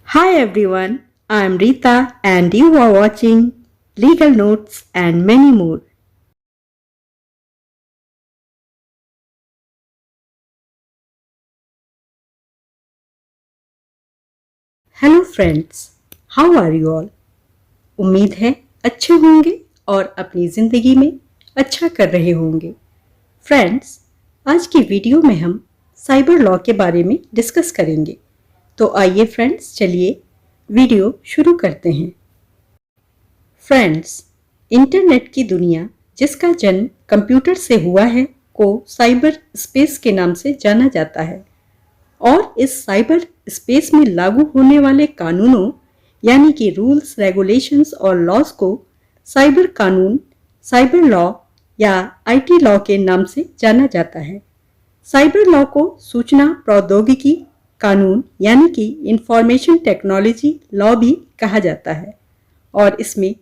Hi everyone, I am Rita and you are watching Legal Notes and many more. Hello friends, how are you all? उम्मीद है अच्छे होंगे और अपनी ज़िंदगी में अच्छा कर रहे होंगे। फ्रेंड्स, आज की वीडियो में हम साइबर लॉ के बारे में डिस्कस करेंगे। तो आइए फ्रेंड्स, चलिए वीडियो शुरू करते हैं। फ्रेंड्स, इंटरनेट की दुनिया जिसका जन्म कंप्यूटर से हुआ है को साइबर स्पेस के नाम से जाना जाता है और इस साइबर स्पेस में लागू होने वाले कानूनों यानी कि रूल्स, रेगुलेशंस और लॉज को साइबर कानून, साइबर लॉ या आईटी लॉ के नाम से जाना जाता है। साइबर लॉ को सूचना प्रौद्योगिकी कानून यानी कि इंफॉर्मेशन टेक्नोलॉजी लॉ भी कहा जाता है और इसमें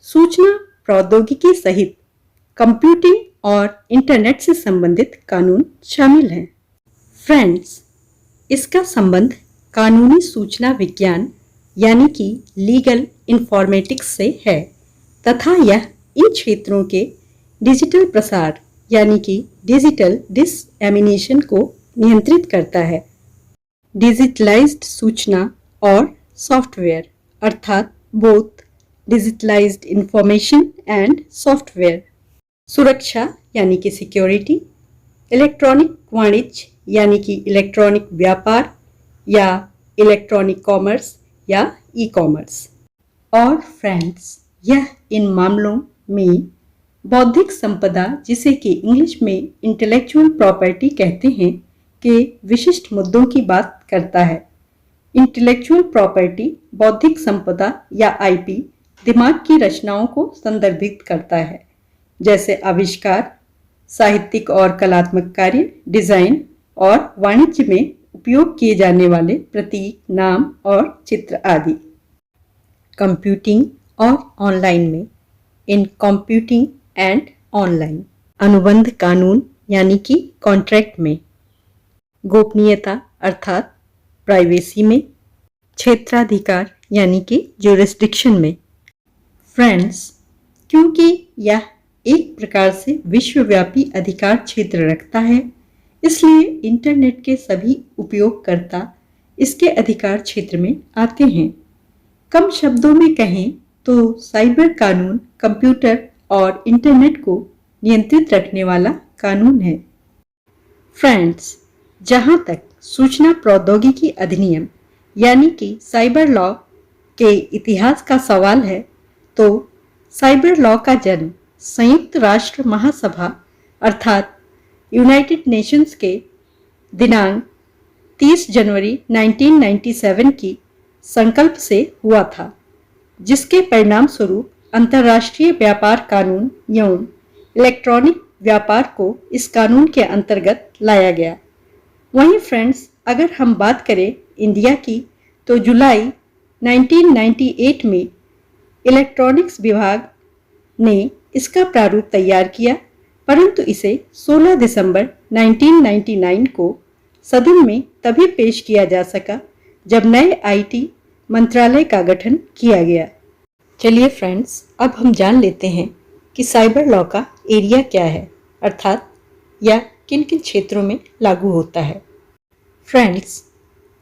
सूचना प्रौद्योगिकी सहित कंप्यूटिंग और इंटरनेट से संबंधित कानून शामिल हैं। फ्रेंड्स, इसका संबंध कानूनी सूचना विज्ञान यानी कि लीगल इंफॉर्मेटिक्स से है तथा यह इन क्षेत्रों के डिजिटल प्रसार यानी कि डिजिटल डिसएमिनेशन को नियंत्रित करता है। डिजिटलाइज्ड सूचना और सॉफ्टवेयर अर्थात both digitalised information and software, सुरक्षा यानी कि सिक्योरिटी, इलेक्ट्रॉनिक वाणिज्य यानी कि इलेक्ट्रॉनिक व्यापार या इलेक्ट्रॉनिक कॉमर्स या ई कॉमर्स। और फ्रेंड्स, यह इन मामलों में बौद्धिक संपदा जिसे कि इंग्लिश में इंटेलेक्चुअल प्रॉपर्टी कहते हैं के विशिष्ट मुद्दों की बात करता है। इंटेलेक्चुअल प्रॉपर्टी बौद्धिक संपदा या आईपी दिमाग की रचनाओं को संदर्भित करता है, जैसे आविष्कार, साहित्यिक और कलात्मक कार्य, डिजाइन और वाणिज्य में उपयोग किए जाने वाले प्रतीक, नाम और चित्र आदि। कंप्यूटिंग और ऑनलाइन में इन कंप्यूटिंग एंड ऑनलाइन, अनुबंध कानून यानी कि कॉन्ट्रैक्ट में, गोपनीयता अर्थात प्राइवेसी में, क्षेत्राधिकार यानी कि ज्यूरिसडिक्शन में। फ्रेंड्स, क्योंकि यह एक प्रकार से विश्वव्यापी अधिकार क्षेत्र रखता है, इसलिए इंटरनेट के सभी उपयोगकर्ता इसके अधिकार क्षेत्र में आते हैं। कम शब्दों में कहें तो साइबर कानून कंप्यूटर और इंटरनेट को नियंत्रित रखने वाला कानून है। फ्रेंड्स, जहां तक सूचना प्रौद्योगिकी अधिनियम यानी कि साइबर लॉ के इतिहास का सवाल है, तो साइबर लॉ का जन्म संयुक्त राष्ट्र महासभा अर्थात यूनाइटेड नेशंस के दिनांक 30 जनवरी 1997 की संकल्प से हुआ था, जिसके परिणाम स्वरूप अंतर्राष्ट्रीय व्यापार कानून एवं इलेक्ट्रॉनिक व्यापार को इस कानून के अंतर्गत लाया गया। वहीं फ्रेंड्स, अगर हम बात करें इंडिया की, तो जुलाई 1998 में इलेक्ट्रॉनिक्स विभाग ने इसका प्रारूप तैयार किया, परंतु इसे 16 दिसंबर 1999 को सदन में तभी पेश किया जा सका जब नए आईटी मंत्रालय का गठन किया गया। चलिए फ्रेंड्स, अब हम जान लेते हैं कि साइबर लॉ का एरिया क्या है, अर्थात यह किन किन क्षेत्रों में लागू होता है। फ्रेंड्स,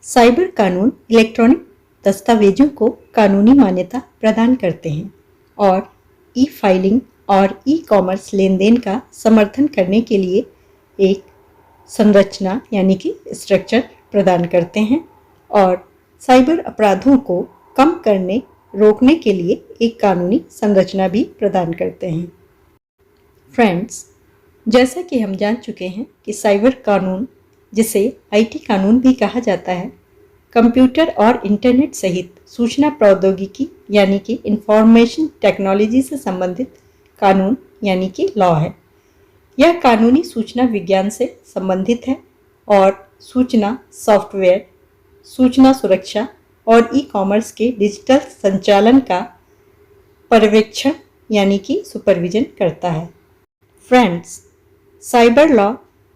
साइबर कानून इलेक्ट्रॉनिक दस्तावेजों को कानूनी मान्यता प्रदान करते हैं और ई फाइलिंग और ई कॉमर्स लेन देन का समर्थन करने के लिए एक संरचना यानी कि स्ट्रक्चर प्रदान करते हैं और साइबर अपराधों को कम करने रोकने के लिए एक कानूनी संरचना भी प्रदान करते हैं। फ्रेंड्स, जैसा कि हम जान चुके हैं कि साइबर कानून, जिसे आईटी कानून भी कहा जाता है, कंप्यूटर और इंटरनेट सहित सूचना प्रौद्योगिकी यानी कि इंफॉर्मेशन टेक्नोलॉजी से संबंधित कानून यानी कि लॉ है। यह कानूनी सूचना विज्ञान से संबंधित है और सूचना सॉफ्टवेयर, सूचना सुरक्षा और ई कॉमर्स के डिजिटल संचालन का पर्यवेक्षण यानी कि सुपरविजन करता है। फ्रेंड्स, साइबर लॉ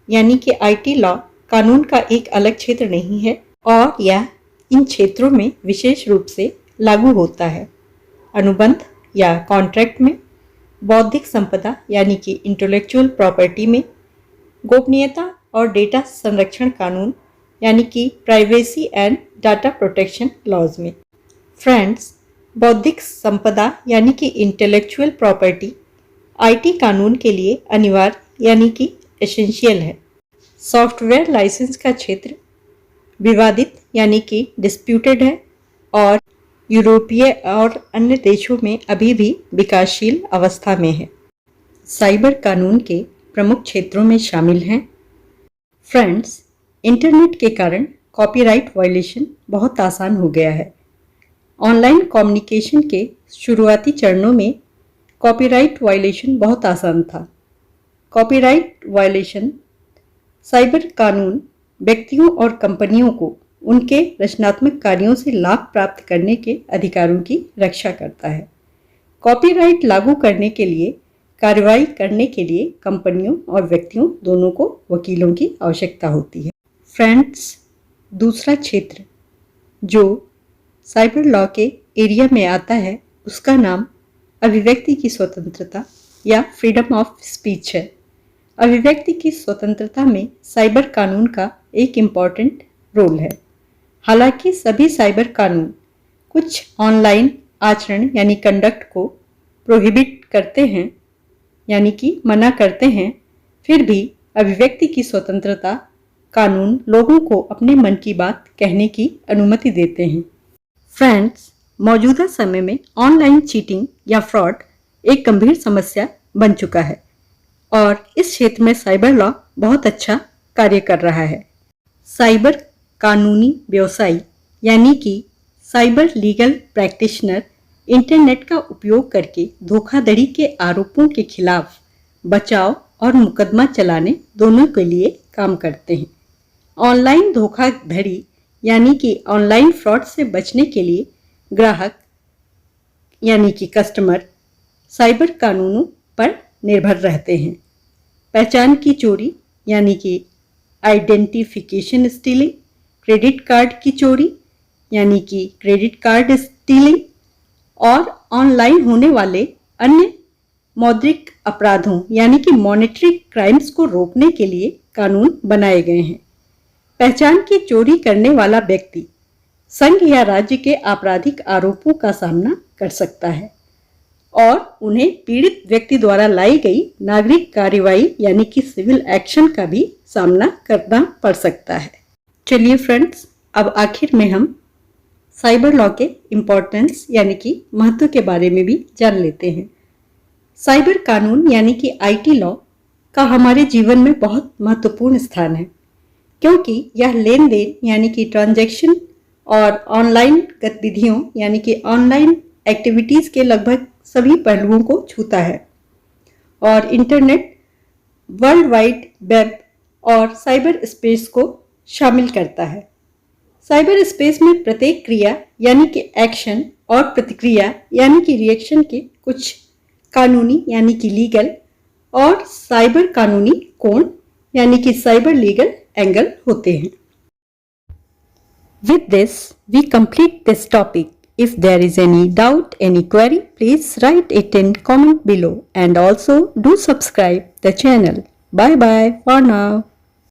यानी कि आईटी लॉ कानून का एक अलग क्षेत्र नहीं है और यह इन क्षेत्रों में विशेष रूप से लागू होता है। अनुबंध या कॉन्ट्रैक्ट में, बौद्धिक संपदा यानी कि इंटेलेक्चुअल प्रॉपर्टी में, गोपनीयता और डेटा संरक्षण कानून यानी कि privacy and data protection laws में। फ्रेंड्स, बौद्धिक संपदा यानी कि इंटेलेक्चुअल प्रॉपर्टी आईटी कानून के लिए अनिवार्य यानी कि एसेंशियल है। सॉफ्टवेयर लाइसेंस का क्षेत्र विवादित यानी कि डिस्प्यूटेड है और यूरोपीय और अन्य देशों में अभी भी विकासशील अवस्था में है। साइबर कानून के प्रमुख क्षेत्रों में शामिल हैं। फ्रेंड्स, इंटरनेट के कारण कॉपीराइट वायलेशन बहुत आसान हो गया है। ऑनलाइन कम्युनिकेशन के शुरुआती चरणों में कॉपीराइट वायलेशन बहुत आसान था। कॉपीराइट वायलेशन साइबर कानून व्यक्तियों और कंपनियों को उनके रचनात्मक कार्यों से लाभ प्राप्त करने के अधिकारों की रक्षा करता है। कॉपीराइट लागू करने के लिए कार्रवाई करने के लिए कंपनियों और व्यक्तियों दोनों को वकीलों की आवश्यकता होती है। फ्रेंड्स, दूसरा क्षेत्र जो साइबर लॉ के एरिया में आता है उसका नाम अभिव्यक्ति की स्वतंत्रता या फ्रीडम ऑफ स्पीच है। अभिव्यक्ति की स्वतंत्रता में साइबर कानून का एक इम्पॉर्टेंट रोल है। हालांकि सभी साइबर कानून कुछ ऑनलाइन आचरण यानी कंडक्ट को प्रोहिबिट करते हैं यानी कि मना करते हैं, फिर भी अभिव्यक्ति की स्वतंत्रता कानून लोगों को अपने मन की बात कहने की अनुमति देते हैं। फ्रेंड्स, मौजूदा समय में ऑनलाइन चीटिंग या फ्रॉड एक गंभीर समस्या बन चुका है और इस क्षेत्र में साइबर लॉ बहुत अच्छा कार्य कर रहा है। साइबर कानूनी व्यवसायी यानी कि साइबर लीगल प्रैक्टिशनर इंटरनेट का उपयोग करके धोखाधड़ी के आरोपों के खिलाफ बचाव और मुकदमा चलाने दोनों के लिए काम करते हैं। ऑनलाइन धोखाधड़ी यानी कि ऑनलाइन फ्रॉड से बचने के लिए ग्राहक यानी कि कस्टमर साइबर कानूनों पर निर्भर रहते हैं। पहचान की चोरी यानी कि आइडेंटिफिकेशन स्टीलिंग, क्रेडिट कार्ड की चोरी यानी कि क्रेडिट कार्ड स्टीलिंग और ऑनलाइन होने वाले अन्य मौद्रिक अपराधों यानी कि मॉनेटरी क्राइम्स को रोकने के लिए कानून बनाए गए हैं। पहचान की चोरी करने वाला व्यक्ति संघ या राज्य के आपराधिक आरोपों का सामना कर सकता है और उन्हें पीड़ित व्यक्ति द्वारा लाई गई नागरिक कार्रवाई यानी कि सिविल एक्शन का भी सामना करना पड़ सकता है। चलिए फ्रेंड्स, अब आखिर में हम साइबर लॉ के इम्पोर्टेंस यानी कि महत्व के बारे में भी जान लेते हैं। साइबर कानून यानी कि आईटी लॉ का हमारे जीवन में बहुत महत्वपूर्ण स्थान है, क्योंकि यह लेन देन यानी कि ट्रांजैक्शन और ऑनलाइन गतिविधियों यानी कि ऑनलाइन एक्टिविटीज के लगभग सभी पहलुओं को छूता है और इंटरनेट, वर्ल्ड वाइड वेब और साइबर स्पेस को शामिल करता है। साइबर स्पेस में प्रत्येक क्रिया यानी कि एक्शन और प्रतिक्रिया यानी कि रिएक्शन के कुछ कानूनी यानी कि लीगल और साइबर कानूनी कोण यानी कि साइबर लीगल एंगल होते हैं। With this, we complete this topic. If there is any doubt, any query, please write it in comment below and also do subscribe the channel. Bye bye for now.